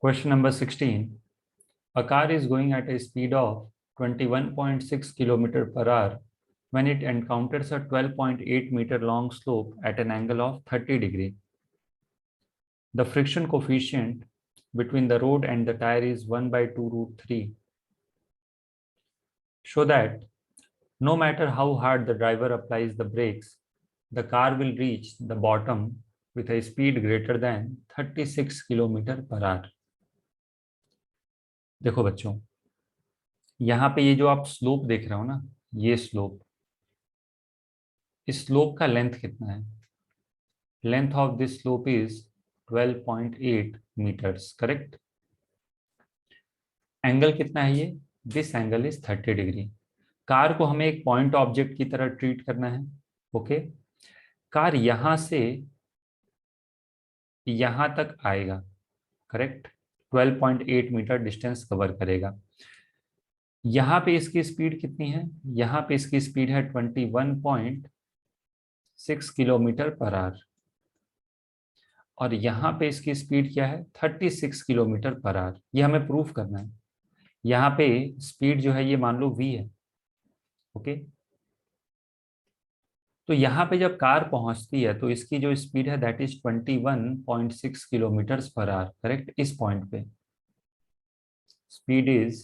Question number 16. A car is going at a speed of 21.6 km per hour when it encounters a 12.8 meter long slope at an angle of 30 degree. The friction coefficient between the road and the tire is 1 by 2 root 3. Show that no matter how hard the driver applies the brakes, the car will reach the bottom with a speed greater than 36 km per hour. देखो बच्चों, यहाँ पे ये जो आप slope देख रहे हो ना, ये स्लोप, इस स्लोप का लेंथ कितना है? Length of this slope is 12.8 metres, correct. Angle कितना है ये? This angle is 30 degree. Car को हमें एक पॉइंट ऑब्जेक्ट की तरह ट्रीट करना है। ओके, कार यहां से यहां तक आएगा, करेक्ट। 12.8 मीटर डिस्टेंस कवर करेगा। यहाँ पे इसकी स्पीड कितनी है? यहाँ पे इसकी स्पीड है 21.6 किलोमीटर पर आवर, और यहाँ पे इसकी स्पीड क्या है? 36 किलोमीटर पर आवर। ये हमें प्रूफ करना है। यहाँ पे स्पीड जो है ये मान लो v है। ओके, तो यहाँ पे जब कार पहुंचती है तो इसकी जो स्पीड है that is 21.6 kilometre per hour, correct. इस पॉइंट पे speed is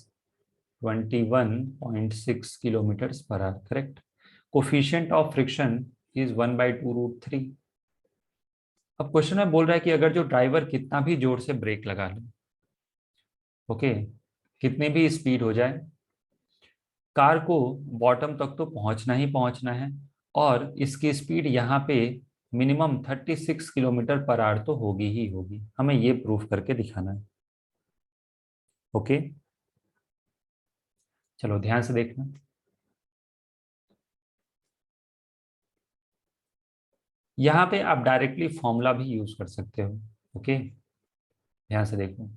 21.6 kilometre per hour, correct. Coefficient of friction is 1 by 2 root 3। अब क्वेश्चन में बोल रहा है कि अगर जो ड्राइवर कितना भी जोर से ब्रेक लगा ले, ओके, कितनी भी स्पीड हो जाए, कार को बॉटम तक तो पहुंचना ही पहुंचना है, और इसकी स्पीड यहाँ पे मिनिमम 36 किलोमीटर पर आवर तो होगी ही होगी। हमें ये प्रूफ करके दिखाना है। ओके, चलो ध्यान से देखना। यहाँ पे आप डायरेक्टली फॉर्मूला भी यूज कर सकते हो। ओके, ध्यान से देखो।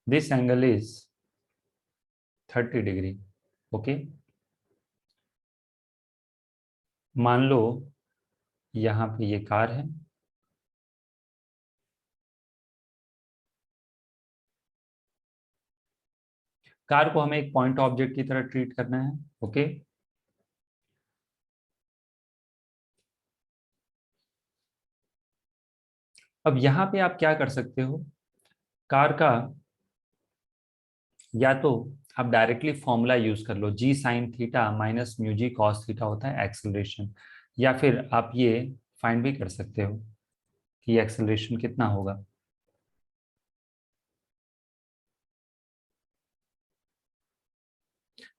This angle is 30 degree. Okay, मान लो यहाँ पे ये कार है, कार को हमें एक पॉइंट ऑब्जेक्ट की तरह ट्रीट करना है। ओके, अब यहाँ पे आप क्या कर सकते हो? कार का या तो आप डायरेक्टली फॉर्मूला यूज कर लो, जी sine theta minus mu G cos theta होता है एक्सेलरेशन, या फिर आप ये फाइंड भी कर सकते हो कि एक्सेलरेशन कितना होगा।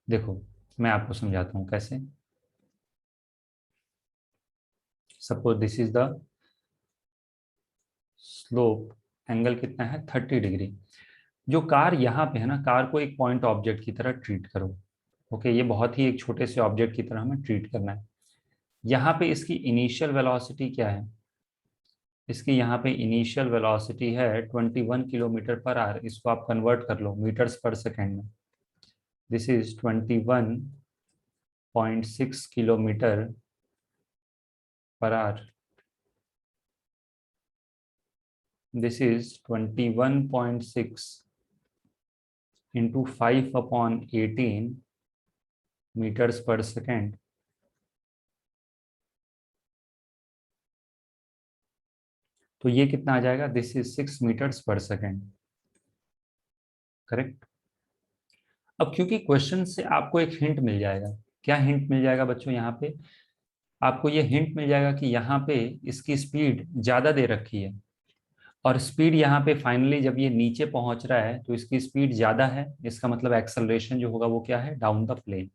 देखो, मैं आपको समझाता हूँ कैसे। Suppose this is the slope, angle कितना है? 30 डिग्री। जो कार यहाँ पे है ना, कार को एक पॉइंट ऑब्जेक्ट की तरह ट्रीट करो। ओके, ये बहुत ही एक छोटे से ऑब्जेक्ट की तरह हमें ट्रीट करना है। यहाँ पे इसकी इनिशियल वेलोसिटी क्या है? इसकी यहाँ पे इनिशियल वेलोसिटी है 21 किलोमीटर पर आवर। इसको आप कन्वर्ट कर लो मीटर्स पर सेकेंड में। This is 21.6 kilometre per hour. This is 21.6 into 5/18 metres per second. तो ये कितना आ जाएगा? This is 6 metres per second, correct. अब क्योंकि क्वेश्चन से आपको एक हिंट मिल जाएगा। क्या हिंट मिल जाएगा बच्चों? यहाँ पे आपको ये हिंट मिल जाएगा कि यहाँ पे इसकी स्पीड ज्यादा दे रखी है, और स्पीड यहाँ पे फाइनली जब ये नीचे पहुंच रहा है तो इसकी स्पीड ज्यादा है। इसका मतलब एक्सेलरेशन जो होगा वो क्या है? Down the plane,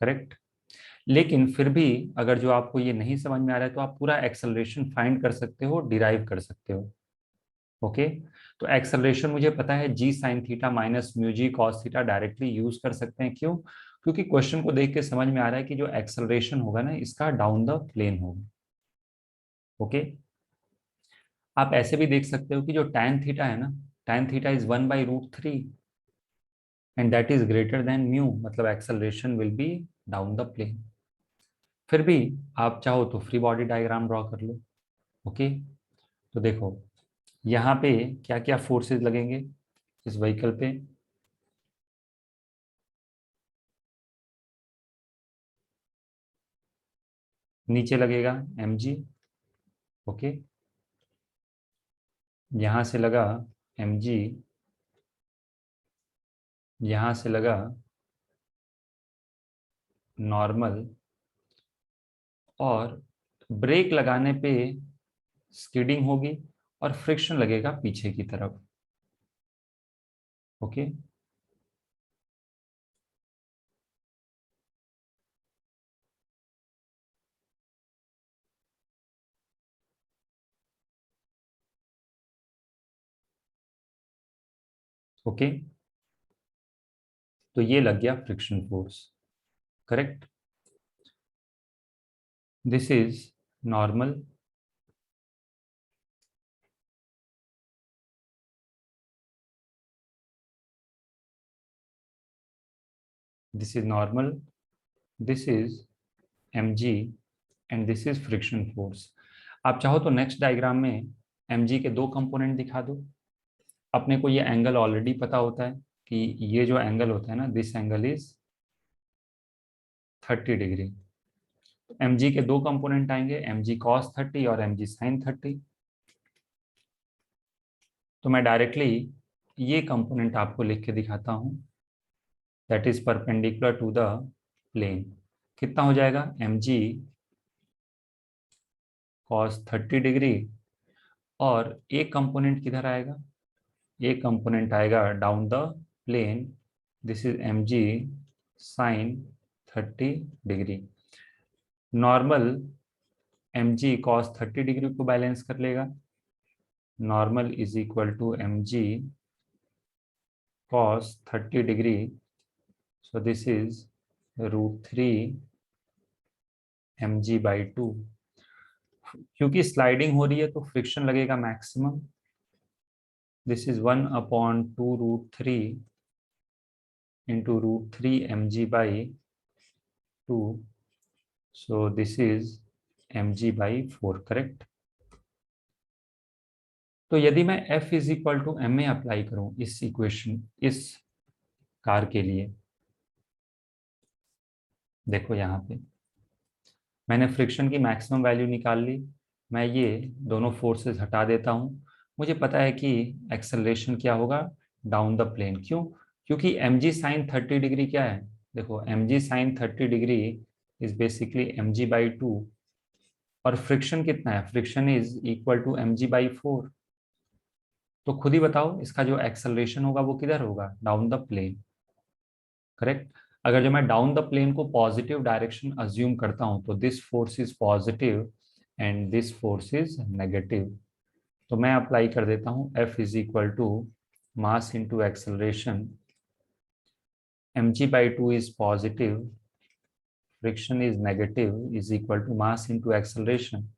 correct. लेकिन फिर भी अगर जो आपको ये नहीं समझ में आ रहा है तो आप पूरा एक्सेलरेशन फाइंड कर सकते हो, डिराइव कर सकते हो। ओके, तो एक्सेलरेशन मुझे पता है जी sine theta minus mu G cos theta directly use कर सकते हैं। क्यों? क्योंकि क्वेश्चन को देख के समझ में आ रहा है कि जो एक्सेलरेशन होगा ना, इसका डाउन द प्लेन होगा। ओके, आप ऐसे भी देख सकते हो कि जो टैन थीटा है ना, tan theta is 1/√3 and that is greater than mu, मतलब acceleration will be down the plane. फिर भी आप चाहो तो फ्री बॉडी डायग्राम ड्रॉ कर लो। ओके, तो देखो यहाँ पे क्या क्या फोर्सेस लगेंगे इस व्हीकल पे। नीचे लगेगा mg। ओके, यहां से लगा mg, यहां से लगा नॉर्मल, और ब्रेक लगाने पे स्किडिंग होगी और फ्रिक्शन लगेगा पीछे की तरफ। ओके, ओके, तो ये लग गया friction force. Correct, this is normal, this is normal, this is mg and this is friction force. आप चाहो तो नेक्स्ट डायग्राम में mg के दो कंपोनेंट दिखा दो। अपने को ये एंगल ऑलरेडी पता होता है कि ये जो एंगल होता है ना, this angle is 30 degree. mg के दो कंपोनेंट आएंगे, mg cos 30 और mg sin 30। तो मैं डायरेक्टली ये कंपोनेंट आपको लिख के दिखाता हूं, that is perpendicular to the plane. कितना हो जाएगा, mg cos 30 डिग्री, और एक कंपोनेंट किधर आएगा, एक कंपोनेंट आएगा down the plane, this is mg sin 30 degree. Normal mg cos 30 degree को बैलेंस कर लेगा, normal is equal to mg cos 30 degree, so this is √3 mg/2। क्योंकि स्लाइडिंग हो रही है तो फ्रिक्शन लगेगा maximum, this is 1/2√3 into √3 mg/2, so this is mg/4। Correct, तो यदि मैं F is equal to M A apply करूं इस इक्वेशन, इस कार के लिए, देखो यहाँ पे मैंने फ्रिक्शन की मैक्सिमम वैल्यू निकाल ली। मैं ये दोनों फोर्सेस हटा देता हूँ। मुझे पता है कि एक्सेलरेशन क्या होगा, डाउन द प्लेन। क्यों, क्योंकि mg sin 30 डिग्री क्या है, देखो mg sin 30 degree is basically mg/2, और फ्रिक्शन कितना है, friction is equal to mg/4। तो खुद ही बताओ इसका जो एक्सेलरेशन होगा वो किधर होगा, डाउन द प्लेन। करेक्ट, अगर जो मैं डाउन द प्लेन को पॉजिटिव डायरेक्शन अज्यूम करता हूं तो this force is positive and this force is negative. तो मैं अप्लाई कर देता हूं F is equal to mass into acceleration, mg/2 is positive, friction is negative, is equal to mass into acceleration.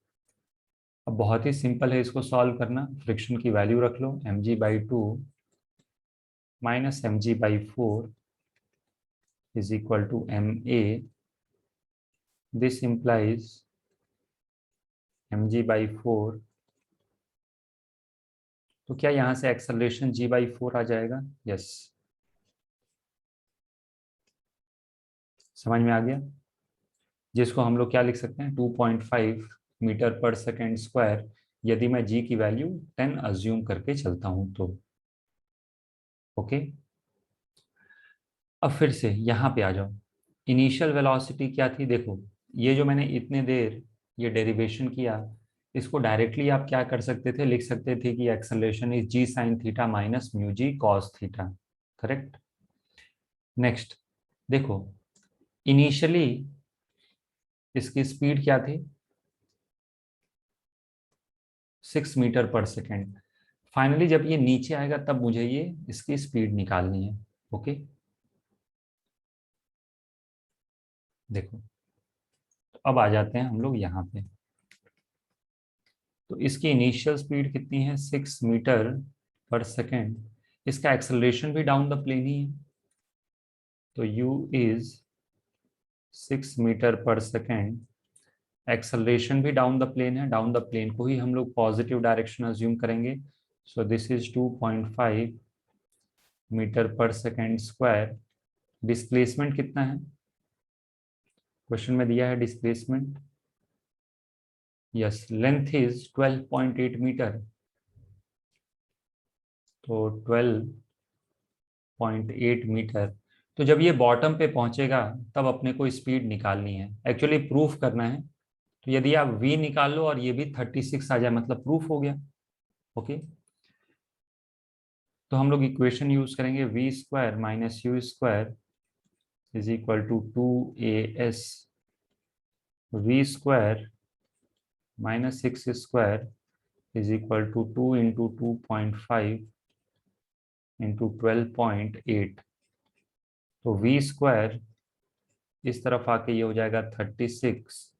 अब बहुत ही सिंपल है इसको सॉल्व करना, फ्रिक्शन की वैल्यू रख लो, mg/2 minus mg/4 is equal to ma, this implies mg/4। तो क्या यहां से एक्सेलरेशन g/4 आ जाएगा, यस, समझ में आ गया, जिसको हम लोग क्या लिख सकते हैं, 2.5 मीटर पर सेकेंड स्क्वायर, यदि मैं g की वैल्यू 10 अज्यूम करके चलता हूं तो। ओके, अब फिर से यहाँ पे आ जाओ, इनिशियल वेलोसिटी क्या थी, देखो ये जो मैंने इतने देर ये डेरिवेशन किया, इसको डायरेक्टली आप क्या कर सकते थे, लिख सकते थे कि acceleration is g sin theta minus mu G cos theta. Correct, next देखो, इनिशियली इसकी स्पीड क्या थी, 6 मीटर पर सेकेंड। फाइनली जब ये नीचे आएगा तब मुझे ये इसकी स्पीड निकालनी है। ओके, देखो तो अब आ जाते हैं हम लोग यहाँ पे, तो इसकी इनिशियल स्पीड कितनी है, 6 मीटर पर सेकेंड, इसका एक्सेलरेशन भी डाउन द प्लेन ही है, तो u is 6 metre per second. Acceleration भी डाउन द प्लेन है, डाउन द प्लेन को ही हम लोग पॉजिटिव डायरेक्शन अज्यूम करेंगे। So this is 2.5 metre per second square. Displacement कितना है, क्वेश्चन में दिया है displacement. Yes, length is 12.8 metre, तो 12.8 मीटर। तो जब ये बॉटम पे पहुंचेगा तब अपने को स्पीड निकालनी है, एक्चुअली प्रूफ करना है। तो यदि आप v निकाल लो और ये भी 36 आ जाए, मतलब प्रूफ हो गया। ओके, तो हम लोग इक्वेशन यूज करेंगे, V square minus U square is equal to 2as, V square minus 6 square is equal to 2 into 2.5 into 12.8। तो वी स्क्वायर इस तरफ आके ये हो जाएगा 36।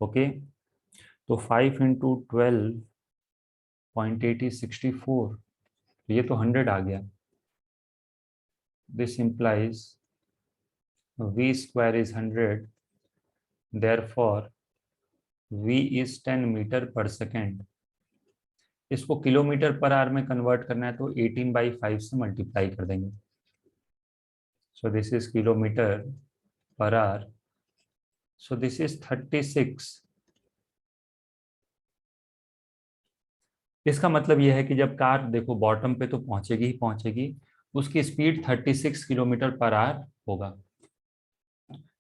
ओके, तो 5 इंटू 12.8 इज 64, ये तो 100 आ गया। This implies v square is 100, therefore v is 10 metre per second. इसको किलोमीटर पर आवर में कन्वर्ट करना है तो 18/5 से मल्टीप्लाई कर देंगे। So this is kilometre per hour, so this is 36। इसका मतलब यह है कि जब कार देखो बॉटम पे तो पहुंचेगी ही पहुंचेगी, उसकी स्पीड 36 किलोमीटर पर आवर होगा।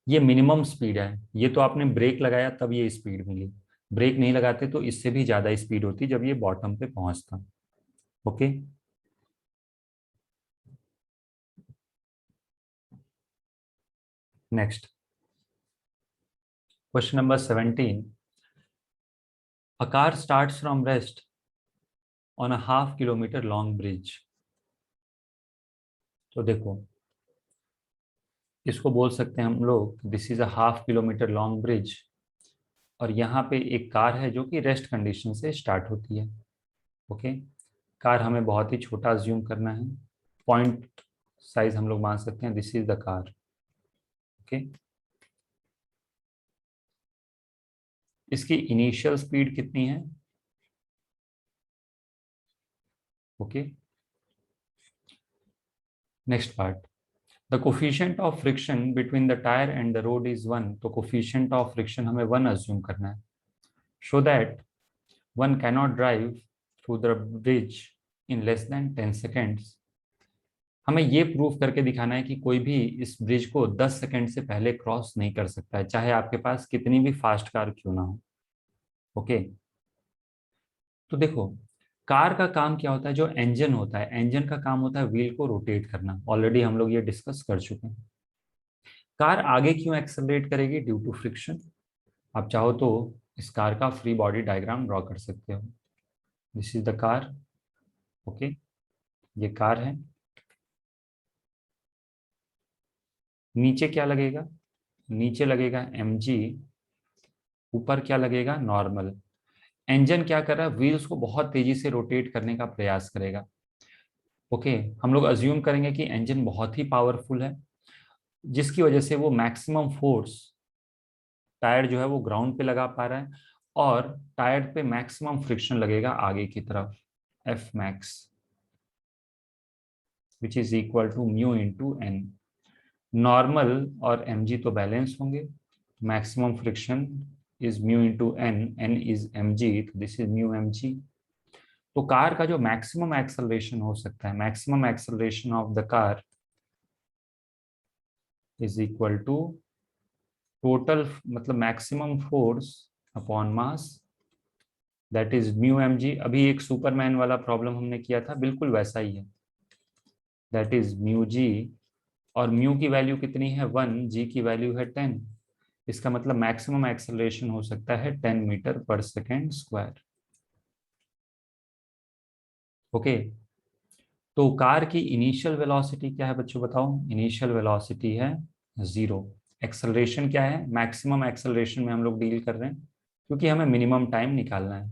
ये मिनिमम स्पीड है, ये तो आपने ब्रेक लगाया तब ये स्पीड मिली, ब्रेक नहीं लगाते तो इससे भी ज्यादा स्पीड होती जब ये बॉटम पे पहुंचता। Okay, next question number 17। A car starts from rest on a half kilometre long bridge. तो देखो, इसको बोल सकते हैं हम लोग this is a half kilometre long bridge, और यहाँ पे एक कार है जो कि रेस्ट कंडीशन से स्टार्ट होती है। ओके, कार हमें बहुत ही छोटा अज्यूम करना है, पॉइंट साइज हम लोग मान सकते हैं this is the car. Okay, इसकी इनिशियल स्पीड कितनी है। Okay, next part, the coefficient of friction between the tyre and the road is 1। तो कोफिशिएंट ऑफ फ्रिक्शन हमें 1 अज्यूम करना है। Show that one cannot drive through the bridge in less than 10 seconds. हमें ये proof करके दिखाना है कि कोई भी इस ब्रिज को 10 सेकेंड से पहले क्रॉस नहीं कर सकता है, चाहे आपके पास कितनी भी फास्ट कार क्यों ना हो। ओके, तो देखो, कार का काम क्या होता है, जो इंजन होता है, इंजन का काम होता है व्हील को रोटेट करना, ऑलरेडी हम लोग ये डिस्कस कर चुके हैं। कार आगे क्यों एक्सेलरेट करेगी, ड्यू टू फ्रिक्शन। आप चाहो तो इस कार का फ्री बॉडी डायग्राम ड्रॉ कर सकते हो। This is the car. Okay, ये कार है, नीचे क्या लगेगा, नीचे लगेगा mg, ऊपर क्या लगेगा नॉर्मल। इंजन क्या कर रहा है, व्हील्स को बहुत तेजी से रोटेट करने का प्रयास करेगा। ओके, हम लोग अज्यूम करेंगे कि इंजन बहुत ही पावरफुल है, जिसकी वजह से वो मैक्सिमम फोर्स टायर जो है वो ग्राउंड पे लगा पा रहा है, और टायर पे मैक्सिमम फ्रिक्शन लगेगा आगे की तरफ, F max, which is equal to mu into N. Normal और mg तो बैलेंस होंगे, maximum friction is mu into N, N is mg, तो दिस इज म्यू mg। तो कार का जो मैक्सिमम एक्सेलरेशन हो सकता है, maximum acceleration of the car is equal to total, मतलब maximum force upon mass, that is mu mg। अभी एक सुपरमैन वाला प्रॉब्लम हमने किया था, बिल्कुल वैसा ही है, दैट इज म्यू जी, और म्यू की वैल्यू कितनी है 1, जी की वैल्यू है 10। इसका मतलब मैक्सिमम एक्सेलरेशन हो सकता है 10 metre per second square. Okay, तो कार की इनिशियल वेलोसिटी क्या है बच्चों, बताओ। इनिशियल वेलोसिटी है 0। एक्सेलरेशन क्या है, मैक्सिमम एक्सेलरेशन में हम लोग डील कर रहे हैं, क्योंकि हमें मिनिमम टाइम निकालना है।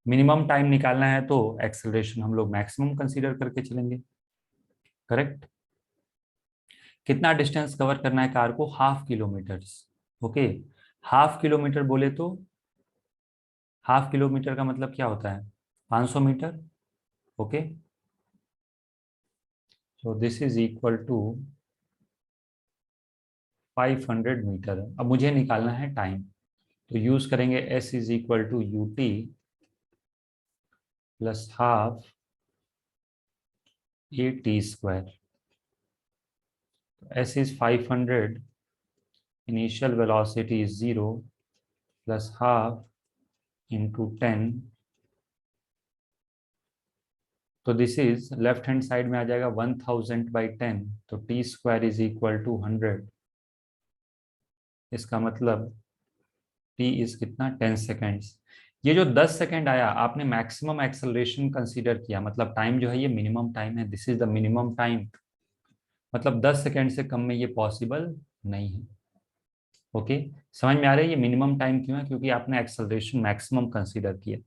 मिनिमम टाइम निकालना है तो एक्सेलरेशन हम लोग मैक्सिमम कंसीडर करके चलेंगे। करेक्ट। कितना डिस्टेंस कवर करना है कार को? 0.5 किलोमीटर। ओके, 0.5 किलोमीटर बोले तो 0.5 किलोमीटर का मतलब क्या होता है? 500 metre. Okay, so this is equal to 500 metre. अब मुझे निकालना है टाइम, तो यूज करेंगे S is equal to UT plus half AT²। S is 500, initial velocity is 0 plus half into 10, तो this is left hand side में आ जाएगा 1000/10, तो T² इज इक्वल टू 100। इसका मतलब T इज कितना? 10 सेकेंड्स। ये जो 10 सेकेंड आया, आपने मैक्सिमम एक्सेलरेशन कंसीडर किया, मतलब टाइम जो है ये मिनिमम टाइम है, this is the minimum time. मतलब 10 सेकेंड से कम में ये पॉसिबल नहीं है। ओके, समझ में आ रहा है ये मिनिमम टाइम क्यों है? क्योंकि आपने एक्सेलरेशन मैक्सिमम कंसीडर किया।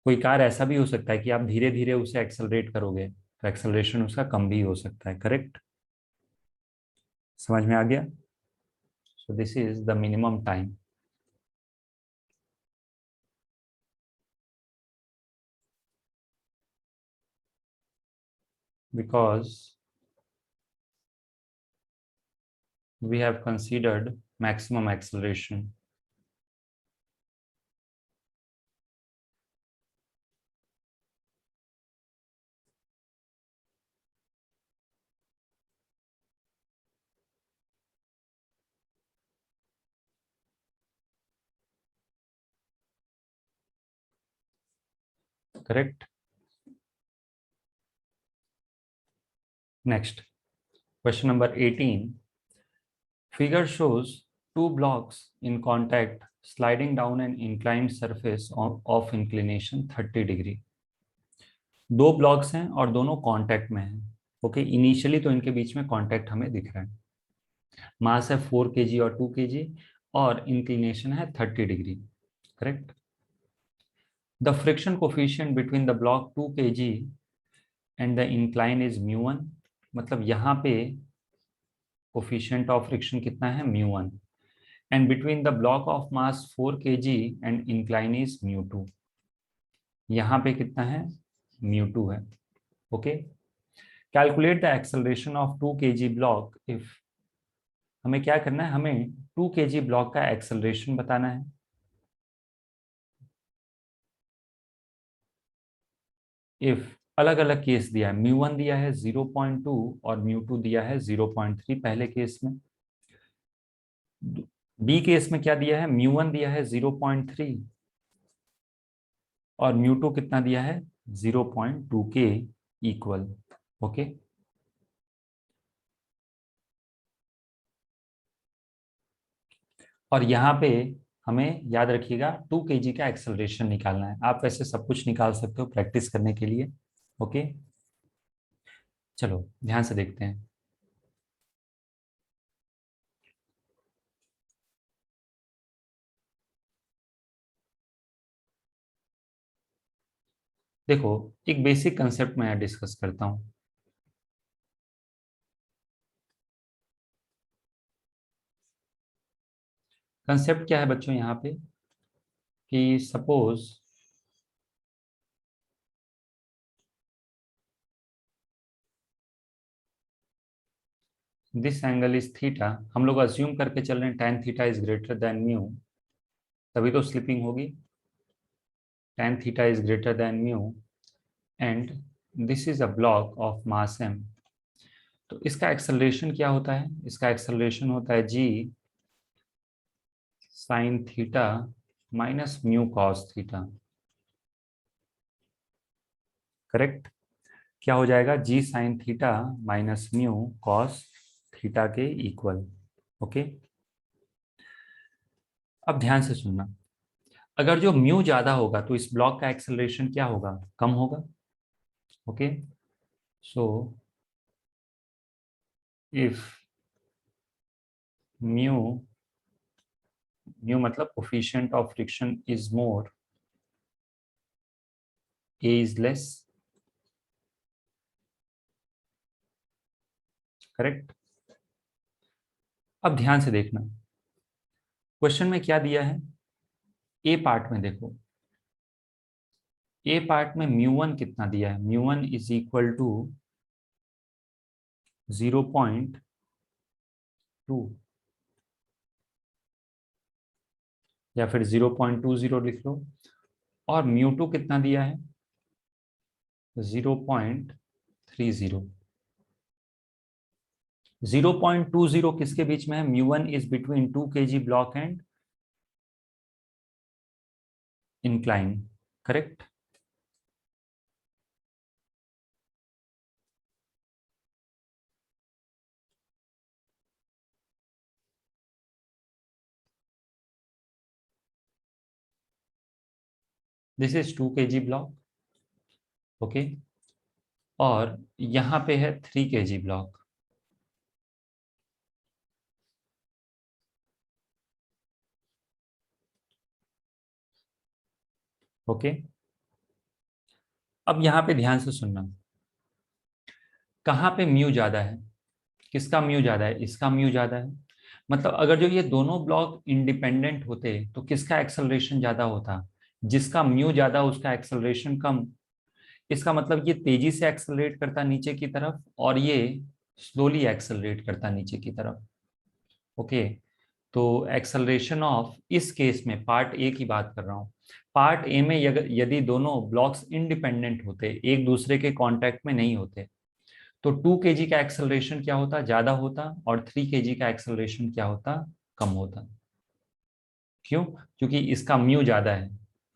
कोई कार ऐसा भी हो सकता है कि आप धीरे धीरे उसे एक्सेलरेट करोगे तो एक्सेलरेशन उसका कम भी हो सकता है। करेक्ट, समझ में आ गया? सो this is the minimum time. Because we have considered maximum acceleration. Correct. Next, question number 18. Figure shows two blocks in contact sliding down an inclined surface of inclination 30 degree. दो blocks हैं और दोनों contact में हैं। Okay, initially तो इनके बीच में contact हमें दिख रहा है। मास है 4 kg और 2 kg, और इंक्लिनेशन है 30 degree. Correct. The friction coefficient between the block 2 kg and the incline is μ1। मतलब यहाँ पे कोफिशिएंट ऑफ फ्रिक्शन कितना है? μ1। And between the block of mass 4 kg and incline is μ2। यहाँ पे कितना है? μ2 है। Okay, calculate the acceleration of 2 kg block if. हमें क्या करना है? हमें 2 kg ब्लॉक का एक्सेलरेशन बताना है। इफ अलग अलग केस दिया है, μ1 दिया है 0.2 और μ2 दिया है 0.3 पहले केस में। बी केस में क्या दिया है? μ1 दिया है 0.3 और μ2 कितना दिया है? 0.2 के इक्वल। ओके, और यहाँ पे हमें याद रखिएगा 2 kg का एक्सेलरेशन निकालना है। आप वैसे सब कुछ निकाल सकते हो प्रैक्टिस करने के लिए। ओके, चलो ध्यान से देखते हैं। देखो, एक बेसिक कंसेप्ट मैं डिस्कस करता हूं। कंसेप्ट क्या है बच्चों यहाँ पे? कि suppose this angle is theta. हम लोग अज्यूम करके चल रहे हैं tan theta is greater than mu, तभी तो स्लिपिंग होगी। tan theta is greater than mu and this is a block of mass m। तो इसका एक्सेलरेशन क्या होता है? इसका एक्सेलरेशन होता है g sign theta minus mu cos theta. Correct. क्या हो जाएगा? g sign theta minus mu cos theta के इक्वल। ओके, अब ध्यान से सुनना। अगर जो म्यू ज्यादा होगा तो इस ब्लॉक का एक्सेलरेशन क्या होगा? कम होगा। Okay, so if mu, mu मतलब coefficient of friction is more, A is less, correct. अब ध्यान से देखना क्वेश्चन में क्या दिया है। ए पार्ट में देखो, ए पार्ट में म्यू 1 कितना दिया है, म्यू 1 इज इक्वल टू 0.2 या फिर 0.20 लिख लो, और म्यू 2 कितना दिया है 0.30। 0.20 किसके बीच में है, mu 1 is between 2 kg block and incline, correct. This is 2 kg block, okay, और यहां पे है 3 kg ब्लॉक, ओके। अब यहां पे ध्यान से सुनना, कहां पे म्यू ज्यादा है, किसका म्यू ज्यादा है, इसका म्यू ज्यादा है। मतलब अगर जो ये दोनों ब्लॉक इंडिपेंडेंट होते तो किसका एक्सेलरेशन ज्यादा होता, जिसका म्यू ज्यादा उसका एक्सेलरेशन कम। इसका मतलब ये तेजी से एक्सेलरेट करता नीचे की तरफ और ये स्लोली एक्सेलरेट करता नीचे की तरफ, ओके। तो एक्सेलरेशन ऑफ, इस केस में पार्ट ए की बात कर रहा हूं, पार्ट ए में यदि दोनों ब्लॉक्स इंडिपेंडेंट होते, एक दूसरे के कांटेक्ट में नहीं होते, तो 2 kg का एक्सेलरेशन क्या होता, ज्यादा होता, और 3 kg का एक्सेलरेशन क्या होता, कम होता। क्यों, क्योंकि इसका म्यू ज्यादा है,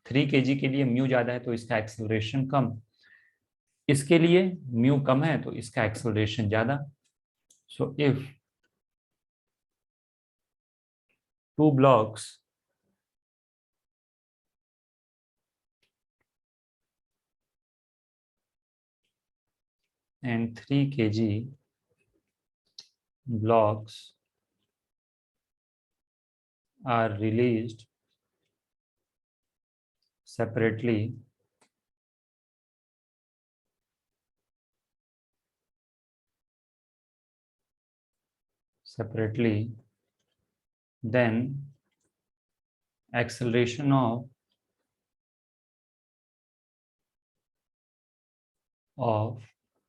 3 kg के लिए म्यू ज्यादा है तो इसका एक्सेलरेशन कम, इसके लिए म्यू कम है तो इसका एक्सेलरेशन ज्यादा। So if two blocks and 3 kg blocks are released separately, then acceleration of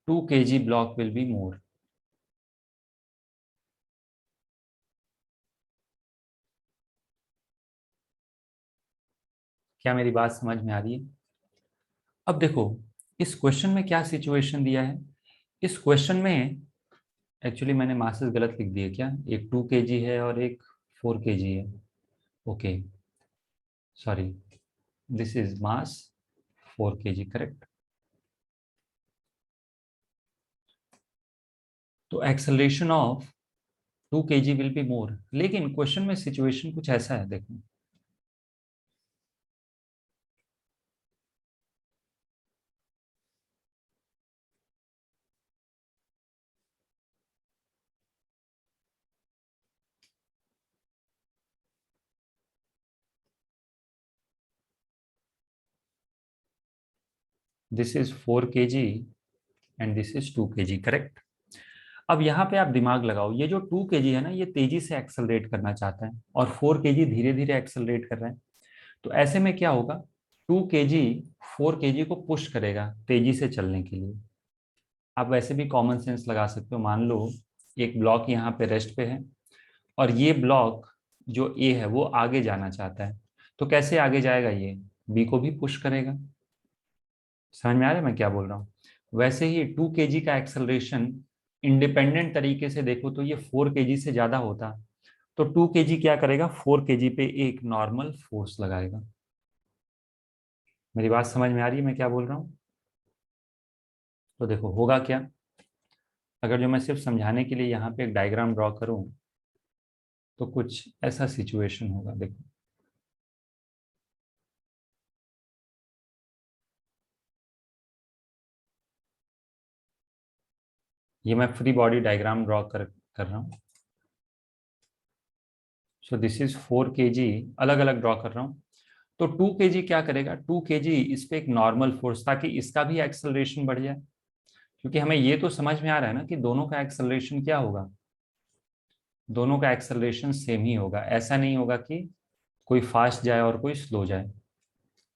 2 kg block will be more। क्या मेरी बात समझ में आ रही है। अब देखो इस क्वेश्चन में क्या सिचुएशन दिया है, इस क्वेश्चन में एक्चुअली मैंने मासेस गलत लिख दिए क्या, एक 2 kg है और एक 4 kg है, okay sorry, this is mass 4 kg, correct. तो acceleration of 2 kg will be more, लेकिन क्वेश्चन में सिचुएशन कुछ ऐसा है, देखो this is 4 kg and this is 2 kg, correct. अब यहाँ पे आप दिमाग लगाओ, ये जो 2 kg है ना, ये तेजी से एक्सेलरेट करना चाहता है और 4 kg धीरे धीरे एक्सेलरेट कर रहे हैं। तो ऐसे में क्या होगा, 2 kg 4 kg को पुश करेगा तेजी से चलने के लिए। आप वैसे भी कॉमन सेंस लगा सकते हो, मान लो एक ब्लॉक यहाँ पे रेस्ट पे है और ये ब्लॉक जो ए है वो आगे जाना चाहता है, तो कैसे आगे जाएगा, ये बी को भी पुश करेगा। समझ में आ रहा है मैं क्या बोल रहा हूँ। वैसे ही 2 kg का एक्सेलरेशन इंडिपेंडेंट तरीके से देखो तो ये 4 kg से ज्यादा होता, तो 2 kg क्या करेगा, 4 kg पे एक नॉर्मल फोर्स लगाएगा। मेरी बात समझ में आ रही है मैं क्या बोल रहा हूँ। तो देखो होगा क्या, अगर जो मैं सिर्फ समझाने के लिए यहाँ पे एक डायग्राम ड्रॉ करूँ तो कुछ ऐसा सिचुएशन होगा, देखो ये मैं फ्री बॉडी डायग्राम ड्रॉ कर रहा हूँ। सो दिस इज 4 kg, अलग अलग ड्रॉ कर रहा हूँ। तो 2 kg क्या करेगा, 2 kg इस पे एक नॉर्मल फोर्स, ताकि इसका भी एक्सेलरेशन बढ़ जाए, क्योंकि हमें ये तो समझ में आ रहा है ना कि दोनों का एक्सेलरेशन क्या होगा, दोनों का एक्सेलरेशन सेम ही होगा, ऐसा नहीं होगा कि कोई फास्ट जाए और कोई स्लो जाए।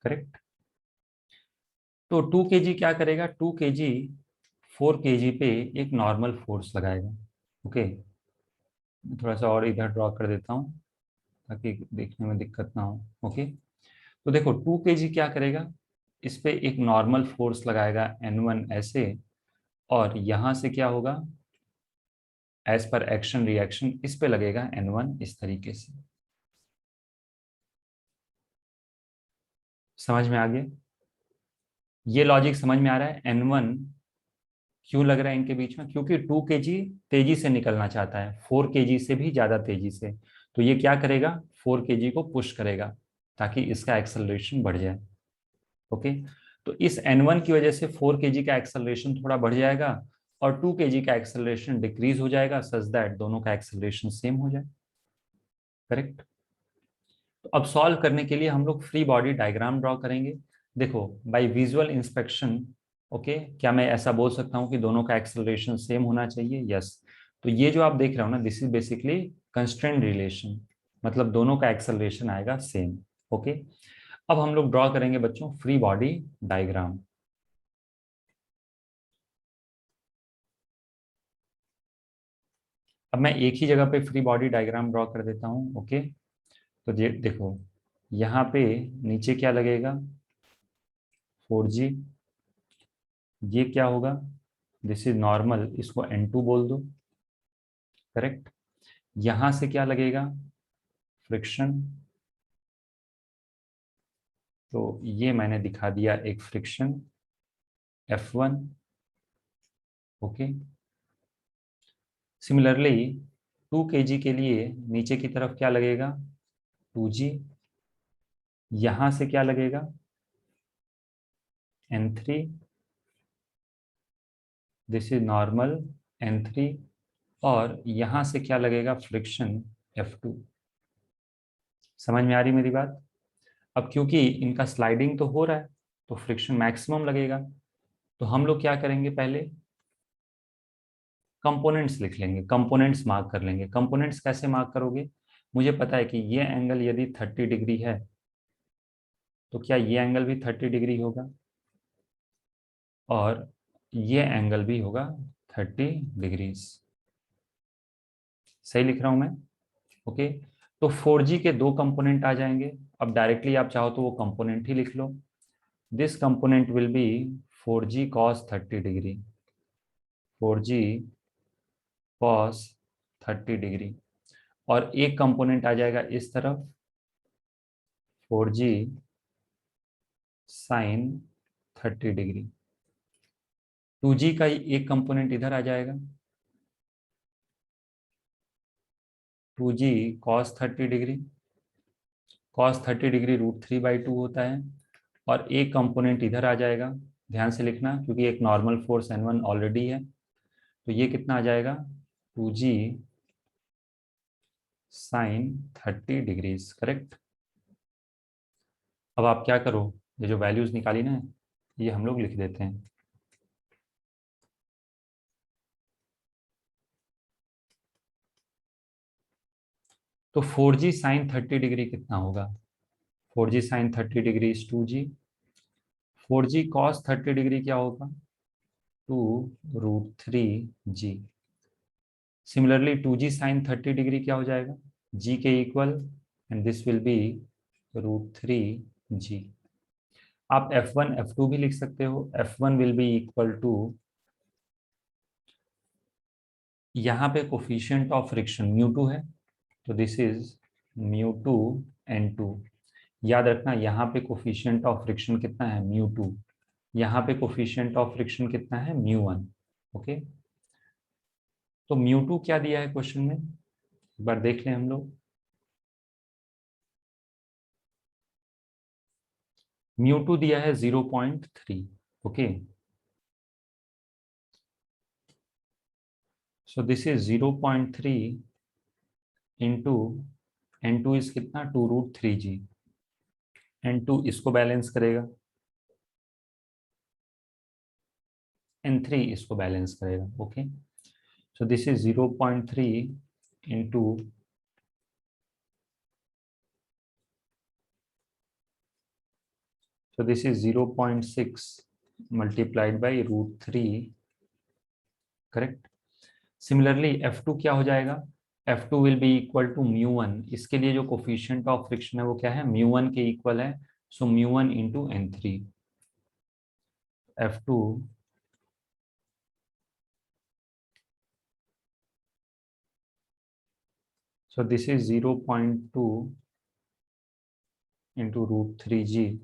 करेक्ट। तो 2 kg क्या करेगा, 2 kg 4 kg पे एक नॉर्मल फोर्स लगाएगा। ओके, थोड़ा सा और इधर ड्रॉ कर देता हूँ ताकि देखने में दिक्कत ना हो। ओके, तो देखो 2 kg क्या करेगा, इस पे एक नॉर्मल फोर्स लगाएगा N1 ऐसे, और यहां से क्या होगा, एज पर एक्शन रिएक्शन इस पे लगेगा N1 इस तरीके से। समझ में आ गया, ये लॉजिक समझ में आ रहा है। N1 क्यों लग रहा है इनके बीच में, क्योंकि 2 kg तेजी से निकलना चाहता है, 4 kg से भी ज्यादा तेजी से, तो ये क्या करेगा, 4 kg को पुश करेगा ताकि इसका एक्सेलरेशन बढ़ जाए। ओके, तो इस N1 की वजह से 4 kg का एक्सेलरेशन थोड़ा बढ़ जाएगा, और 2 kg का एक्सेलरेशन डिक्रीज हो जाएगा, सच दैट दोनों का एक्सेलरेशन सेम हो जाए। करेक्ट। तो अब सॉल्व करने के लिए हम लोग फ्री बॉडी डायग्राम ड्रॉ करेंगे। देखो, बाय विजुअल इंस्पेक्शन, ओके, क्या मैं ऐसा बोल सकता हूँ कि दोनों का एक्सेलरेशन सेम होना चाहिए? यस। तो ये जो आप देख रहे हो ना, this is basically constraint relation, मतलब दोनों का एक्सेलरेशन आएगा सेम। ओके, अब हम लोग ड्रॉ करेंगे बच्चों फ्री बॉडी डायग्राम। अब मैं एक ही जगह पे फ्री बॉडी डायग्राम ड्रॉ कर देता हूँ। ओके, तो ये देखो, यहाँ पे नीचे क्या लगेगा, 4G, ये क्या होगा, दिस इज नॉर्मल, इसको N2 बोल दो। करेक्ट। यहां से क्या लगेगा, फ्रिक्शन, तो ये मैंने दिखा दिया एक friction F1। Okay, similarly 2 kg के लिए नीचे की तरफ क्या लगेगा, 2G, यहां से क्या लगेगा, N3, this is normal, N3, और यहां से क्या लगेगा, फ्रिक्शन F2। समझ में आ रही मेरी बात? अब क्योंकि इनका स्लाइडिंग तो हो रहा है, तो फ्रिक्शन मैक्सिमम लगेगा, तो हम लोग क्या करेंगे, पहले कंपोनेंट्स लिख लेंगे, कंपोनेंट्स मार्क कर लेंगे। कंपोनेंट्स कैसे मार्क करोगे, मुझे पता है कि ये एंगल यदि 30 डिग्री है, तो क्या ये एंगल भी 30 डिग्री होगा, और ये एंगल भी होगा 30 डिग्रीज। सही लिख रहा हूं मैं? ओके, तो 4G के दो कंपोनेंट आ जाएंगे। अब डायरेक्टली आप चाहो तो वो कंपोनेंट ही लिख लो, this component will be 4G cos 30 degree, 4G cos 30 degree, और एक कंपोनेंट आ जाएगा इस तरफ, 4G sin 30 डिग्री। 2G का एक कंपोनेंट इधर आ जाएगा, 2G cos 30 degree, cos 30 degree √3/2 होता है, और एक कंपोनेंट इधर आ जाएगा, ध्यान से लिखना क्योंकि एक नॉर्मल फोर्स N1 ऑलरेडी है, तो ये कितना आ जाएगा, 2G sin 30 डिग्रीज। करेक्ट। अब आप क्या करो, ये जो वैल्यूज निकाली ना, ये हम लोग लिख देते हैं। तो 4G sin 30 डिग्री कितना होगा, 4G sin 30 degree is 2G, 4G cos 30 degree क्या होगा, 2√3G। Similarly 2G sin 30 degree क्या हो जाएगा, G के equal, and this will be √3G। आप F1 F2 भी लिख सकते हो, F1 will be equal to, यहाँ पे कोफिशिएंट ऑफ फ्रिक्शन μ2 है, तो दिस इज μ2 N2। याद रखना यहाँ पे कोफिशिएंट ऑफ फ्रिक्शन कितना है, μ2, यहाँ पे कोफिशिएंट ऑफ फ्रिक्शन कितना है, μ1। ओके, तो μ2 क्या दिया है क्वेश्चन में, एक बार देख लें हम लोग। μ2 दिया है 0.3। Okay, so this is 0.3 into N2 is कितना, 2√3G, n2 इसको बैलेंस करेगा, n3 इसको बैलेंस करेगा। Okay, so this is 0.3 into, so this is 0.6 multiplied by √3, correct. Similarly F2 क्या हो जाएगा, F2 will be equal to μ1, इसके लिए जो कोफिशिएंट ऑफ फ्रिक्शन है वो क्या है, μ1 के इक्वल है, so μ1 into n3, F2 so this is 0.2 into √3g,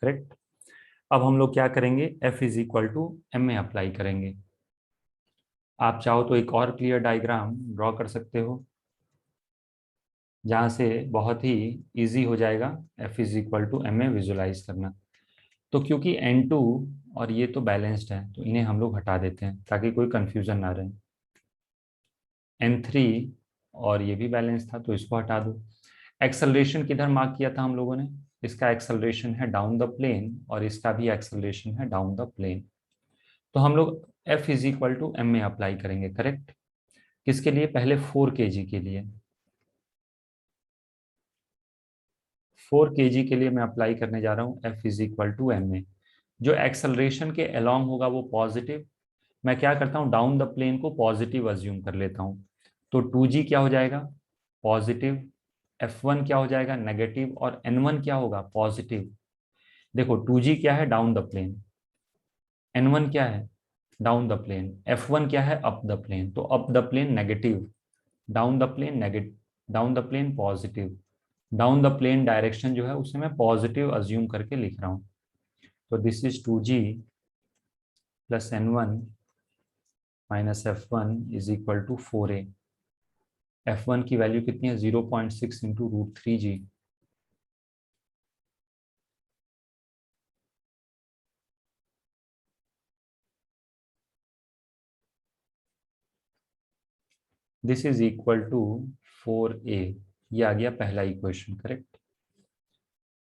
correct. अब हम लोग क्या करेंगे, F is equal to M में अप्लाई करेंगे। आप चाहो तो एक और क्लियर डायग्राम ड्रॉ कर सकते हो जहां से बहुत ही इजी हो जाएगा F is equal to M में विजुलाइज करना। तो क्योंकि N2 और ये तो बैलेंस्ड है तो इन्हें हम लोग हटा देते हैं ताकि कोई कंफ्यूजन ना रहे। N3 और ये भी बैलेंस था तो इसको हटा दो। एक्सेलरेशन किधर मार्क किया था हम लोगों ने, इसका एक्सेलरेशन है डाउन द प्लेन और इसका भी एक्सेलरेशन है डाउन द प्लेन। तो हम लोग F is equal to M में अप्लाई करेंगे, करेक्ट। किसके लिए, पहले 4 kg के लिए, 4 kg के लिए मैं अप्लाई करने जा रहा हूँ F is equal to M में। जो एक्सेलरेशन के अलोंग होगा वो पॉजिटिव, मैं क्या करता हूँ डाउन द प्लेन को पॉजिटिव अज्यूम कर लेता हूँ। तो 2g क्या हो जाएगा, पॉजिटिव, F1 क्या हो जाएगा, नेगेटिव, और N1 क्या होगा, पॉजिटिव। देखो 2g क्या है, डाउन द प्लेन, N1 क्या है, डाउन द प्लेन, F1 क्या है, अप द प्लेन। तो up the plane negative, down the plane negative, down the plane positive, down the plane direction जो है उसे मैं पॉजिटिव अज्यूम करके लिख रहा हूँ। तो this is 2g plus N1 minus F1 is equal to 4a। F1 की वैल्यू कितनी है, 0.6 into √3g। This is equal to 4a। ये आ गया पहला इक्वेशन, करेक्ट।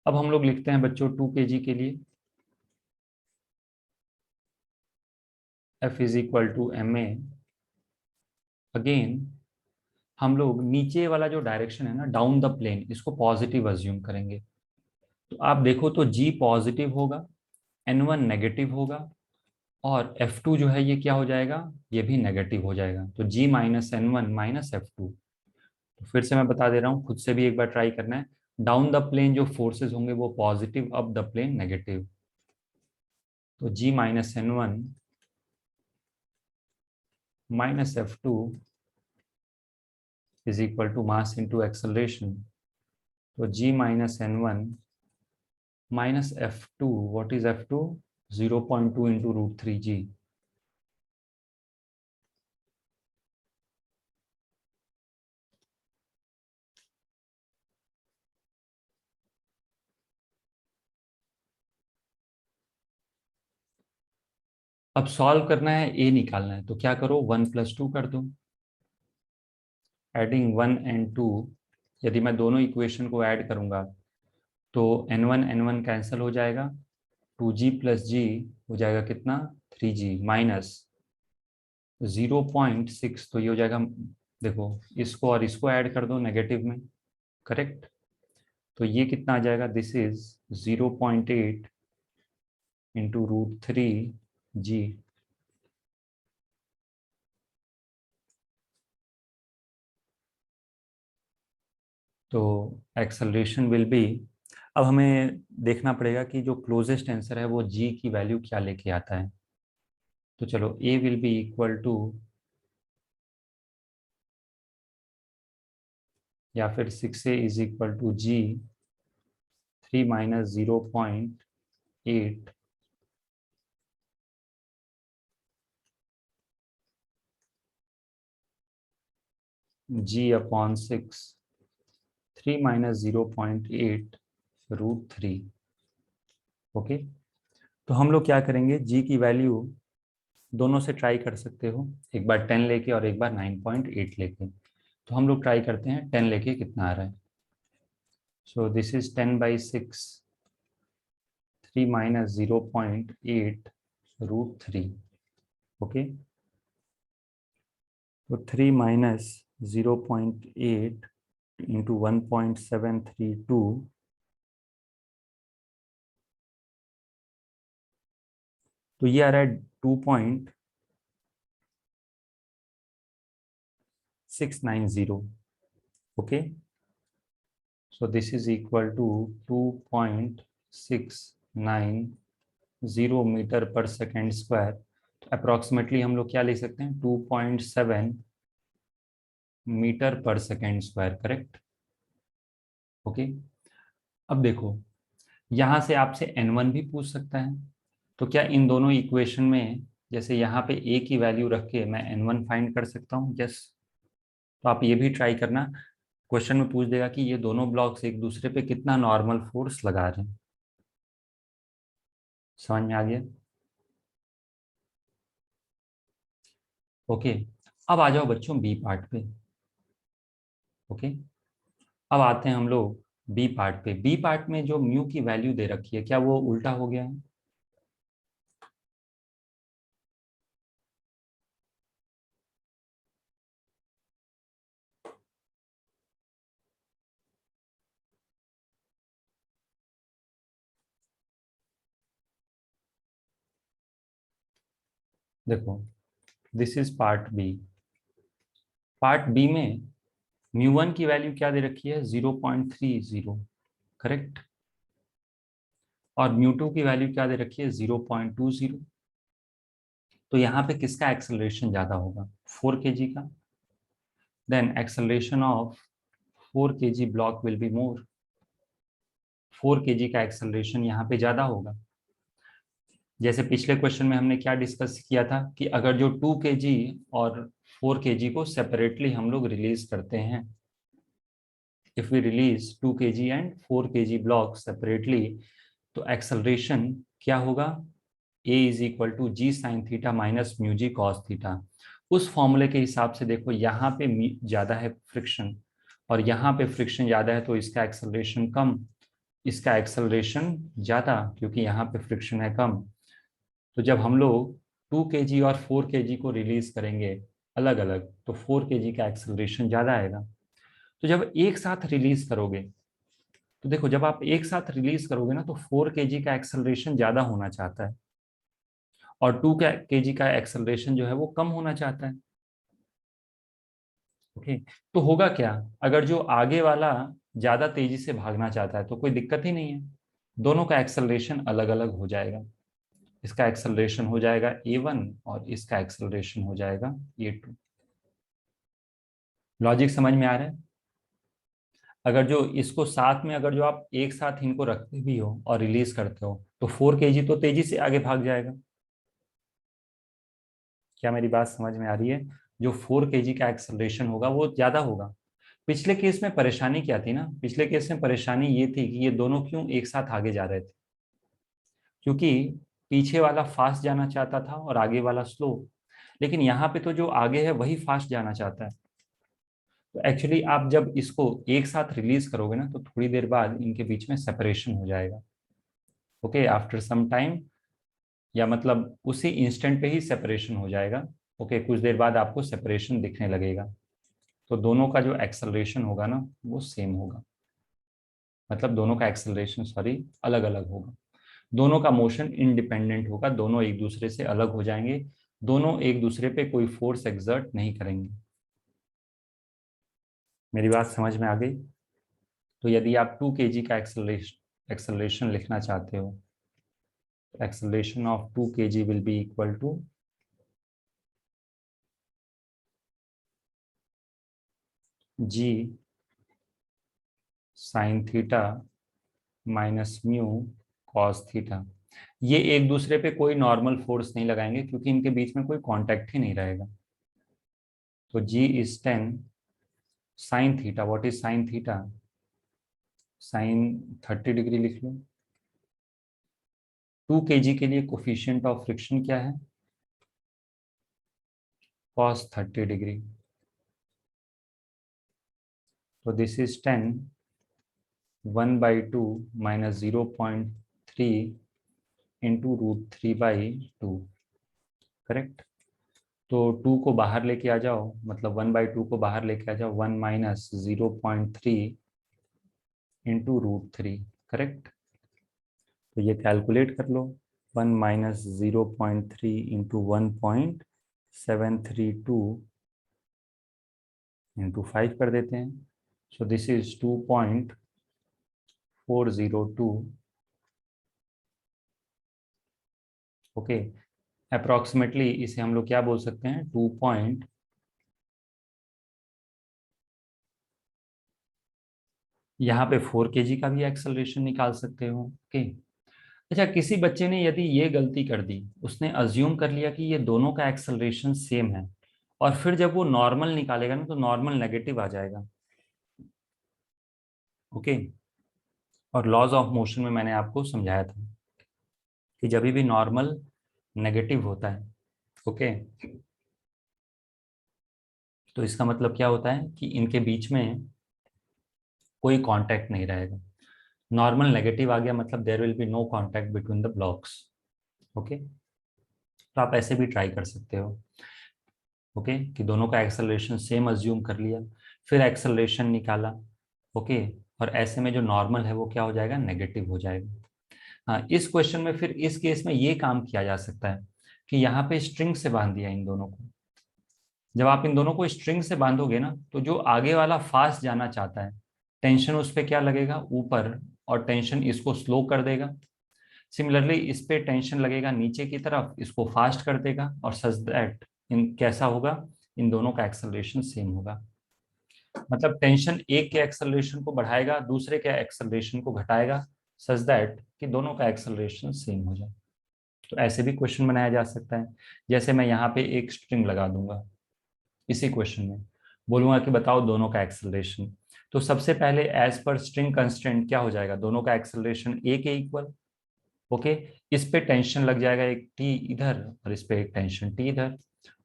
अब हम लोग लिखते हैं बच्चों 2 kg के लिए F is equal to M A. Again हम लोग नीचे वाला जो डायरेक्शन है ना, डाउन द प्लेन, इसको पॉजिटिव अज्यूम करेंगे। तो आप देखो तो G पॉजिटिव होगा, N1 नेगेटिव होगा, और F2 जो है ये क्या हो जाएगा, ये भी नेगेटिव हो जाएगा। तो G minus N1 minus F2। तो फिर से मैं बता दे रहा हूँ, खुद से भी एक बार ट्राई करना है। डाउन द प्लेन जो फोर्सेस होंगे वो positive, up the plane negative. तो G minus N1 minus F2 is equal to mass into acceleration. तो G minus N1 minus F2, what is F2, 0.2 into √3g। अब solve करना है, ए निकालना है, तो क्या करो, 1+2 कर दो। एडिंग 1 and 2, यदि मैं दोनों इक्वेशन को ऐड करूंगा तो N1 कैंसिल हो जाएगा, 2g प्लस जी हो जाएगा कितना, 3g, माइनस 0.6, तो ये हो जाएगा, देखो इसको और इसको ऐड कर दो नेगेटिव में, करेक्ट। तो ये कितना आ जाएगा, दिस इज 0.8 इंटू √3g। तो एक्सेलरेशन विल बी, अब हमें देखना पड़ेगा कि जो क्लोजेस्ट आंसर है वो जी की वैल्यू क्या लेके आता है। तो चलो A will be equal to, या फिर 6a is equal to G 3 minus 0.8 G upon 6, 3 minus 0.8 √3। Okay, तो हम लोग क्या करेंगे, जी की वैल्यू दोनों से ट्राई कर सकते हो, एक बार 10 लेके और एक बार 9.8 लेके। तो हम लोग ट्राई करते हैं 10 लेके कितना आ रहा है। सो दिस इज 10/6, 3 माइनस 0.8 √3। ओके, तो 3 माइनस 0.8 इंटू 1.732, तो ये आ रहा है 2.690। Okay, so this is equal to 2.690 metre per second square. तो अप्रोक्सीमेटली हम लोग क्या लिख सकते हैं, 2.7 metre per second square, correct. Okay, अब देखो यहां से आपसे n1 भी पूछ सकता है, तो क्या इन दोनों इक्वेशन में जैसे यहाँ पे a की वैल्यू रख के मैं n1 फाइंड कर सकता हूँ? यस। तो आप ये भी ट्राई करना, क्वेश्चन में पूछ देगा कि ये दोनों ब्लॉक्स एक दूसरे पे कितना नॉर्मल फोर्स लगा रहे हैं। समझ में आ गया? ओके, अब आ जाओ बच्चों बी पार्ट पे। ओके, अब आते हैं हम लोग बी पार्ट पे। बी पार्ट में जो म्यू की वैल्यू दे रखी है, क्या वो उल्टा हो गया है? देखो, this is part B. Part B में म्यू1 की वैल्यू क्या दे रखी है, 0.30, करेक्ट। और म्यू2 की वैल्यू क्या दे रखी है, 0.20। तो यहाँ पे किसका एक्सेलरेशन ज्यादा होगा, 4 kg का। Then acceleration of 4 kg block will be more. 4 kg का एक्सेलरेशन यहाँ पे ज्यादा होगा। जैसे पिछले क्वेश्चन में हमने क्या डिस्कस किया था कि अगर जो 2 kg और 4 kg को सेपरेटली हम लोग रिलीज करते हैं, if we release 2 kg and 4 kg block separately, तो एक्सेलरेशन क्या होगा, a is equal to G sine theta minus mu G cos theta. उस फॉर्मूले के हिसाब से देखो यहाँ पे ज्यादा है फ्रिक्शन, और यहाँ पे फ्रिक्शन ज्यादा है, तो इसका एक्सेलरेशन कम, इसका एक्सेलरेशन ज्यादा, क्योंकि यहाँ पे फ्रिक्शन है कम। तो जब हम लोग 2 kg और 4 kg को रिलीज करेंगे अलग अलग, तो 4 kg का एक्सेलरेशन ज्यादा आएगा। तो जब एक साथ रिलीज करोगे, तो देखो जब आप एक साथ रिलीज करोगे ना, तो 4 kg का एक्सेलरेशन ज्यादा होना चाहता है, और 2 kg का एक्सेलरेशन जो है वो कम होना चाहता है। ओके, तो होगा क्या, अगर जो आगे वाला ज्यादा तेजी से भागना चाहता है तो कोई दिक्कत ही नहीं है, दोनों का एक्सेलरेशन अलग अलग हो जाएगा। इसका एक्सेलरेशन हो जाएगा a1 और इसका एक्सेलरेशन हो जाएगा a2। लॉजिक समझ में आ रहा है? अगर जो इसको साथ में, अगर जो आप एक साथ इनको रखते भी हो और रिलीज करते हो, तो 4 kg तो तेजी से आगे भाग जाएगा। क्या मेरी बात समझ में आ रही है? जो 4 kg का एक्सेलरेशन होगा वो ज्यादा होगा। पिछले केस में परेशानी क्या थी ना, पिछले केस में परेशानी ये थी कि ये दोनों क्यों एक साथ आगे जा रहे थे, क्योंकि पीछे वाला फास्ट जाना चाहता था और आगे वाला स्लो। लेकिन यहाँ पे तो जो आगे है वही फास्ट जाना चाहता है। तो एक्चुअली आप जब इसको एक साथ रिलीज करोगे ना, तो थोड़ी देर बाद इनके बीच में सेपरेशन हो जाएगा। ओके, आफ्टर सम टाइम, या मतलब उसी इंस्टेंट पे ही सेपरेशन हो जाएगा। ओके, कुछ देर बाद आपको सेपरेशन दिखने लगेगा। तो दोनों का जो एक्सेलरेशन होगा ना वो सेम होगा, मतलब दोनों का एक्सेलरेशन सॉरी अलग अलग होगा। दोनों का मोशन इंडिपेंडेंट होगा, दोनों एक दूसरे से अलग हो जाएंगे, दोनों एक दूसरे पे कोई फोर्स एक्सर्ट नहीं करेंगे। मेरी बात समझ में आ गई? तो यदि आप 2 kg का एक्सेलरेशन लिखना चाहते हो, acceleration of 2 kg will be equal to g sign theta minus mu cos theta. ये एक दूसरे पे कोई नॉर्मल फोर्स नहीं लगाएंगे, क्योंकि इनके बीच में कोई कांटेक्ट ही नहीं रहेगा। तो g is 10 sine theta, what is sine theta, sine 30 degree लिख लो। 2 kg के लिए कोफिशिएंट ऑफ फ्रिक्शन क्या है, कॉस 30 डिग्री। तो this is 10, 1/2 minus 0.3 into √3/2, correct. तो 2 को बाहर लेके आ जाओ, मतलब 1/2 को बाहर लेके आ जाओ, 1 माइनस 0.3 इंटू √3, करेक्ट। तो ये कैलकुलेट कर लो, 1 माइनस 0.3 इंटू 1.732 इंटू 5 कर देते हैं। सो दिस इज 2.402, ओके। अप्रोक्सीमेटली इसे हम लोग क्या बोल सकते हैं, 2 पॉइंट, यहाँ पे 4 kg का भी एक्सेलरेशन निकाल सकते हो, ओके। अच्छा, किसी बच्चे ने यदि ये गलती कर दी, उसने अज्यूम कर लिया कि ये दोनों का एक्सेलरेशन सेम है, और फिर जब वो नॉर्मल निकालेगा ना तो नॉर्मल नेगेटिव आ जाएगा, ओके। और लॉज ऑफ मोशन में मैंने आपको समझाया था कि जब भी नॉर्मल नेगेटिव होता है, ओके, तो इसका मतलब क्या होता है कि इनके बीच में कोई कांटेक्ट नहीं रहेगा। नॉर्मल नेगेटिव आ गया मतलब there will be no contact between the blocks, okay. तो आप ऐसे भी ट्राई कर सकते हो, ओके, कि दोनों का एक्सेलरेशन सेम अज्यूम कर लिया, फिर एक्सेलरेशन निकाला, ओके, और ऐसे में जो नॉर्मल है वो क्या हो जाएगा, नेगेटिव हो जाएगा। हाँ, इस क्वेश्चन में फिर इस केस में ये काम किया जा सकता है कि यहाँ पे स्ट्रिंग से बांध दिया इन दोनों को। जब आप इन दोनों को स्ट्रिंग से बांधोगे ना, तो जो आगे वाला फास्ट जाना चाहता है, टेंशन उस पर क्या लगेगा, ऊपर, और टेंशन इसको स्लो कर देगा। सिमिलरली इस पे टेंशन लगेगा नीचे की तरफ, इसको फास्ट कर देगा, और सच दैट इन कैसा होगा, इन दोनों का एक्सेलरेशन सेम होगा। मतलब टेंशन एक के एक्सेलरेशन को बढ़ाएगा, दूसरे के एक्सेलरेशन को घटाएगा, सच दैट कि दोनों का एक्सेलरेशन सेम हो जाए। तो ऐसे भी क्वेश्चन बनाया जा सकता है। जैसे मैं यहाँ पे एक स्ट्रिंग लगा दूंगा, इसी क्वेश्चन में बोलूंगा कि बताओ दोनों का एक्सेलरेशन। तो सबसे पहले एज पर स्ट्रिंग कंस्ट्रेंट क्या हो जाएगा, दोनों का एक्सेलरेशन ए के इक्वल, ओके। इस पे टेंशन लग जाएगा एक टी इधर, और इस पे एक टेंशन टी इधर।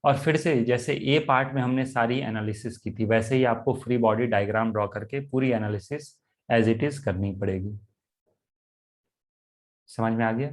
और फिर से जैसे ए पार्ट में हमने सारी एनालिसिस की थी, वैसे ही आपको फ्री बॉडी डायग्राम ड्रॉ करके पूरी एनालिसिस एज इट इज करनी पड़ेगी। समझ में आ गया?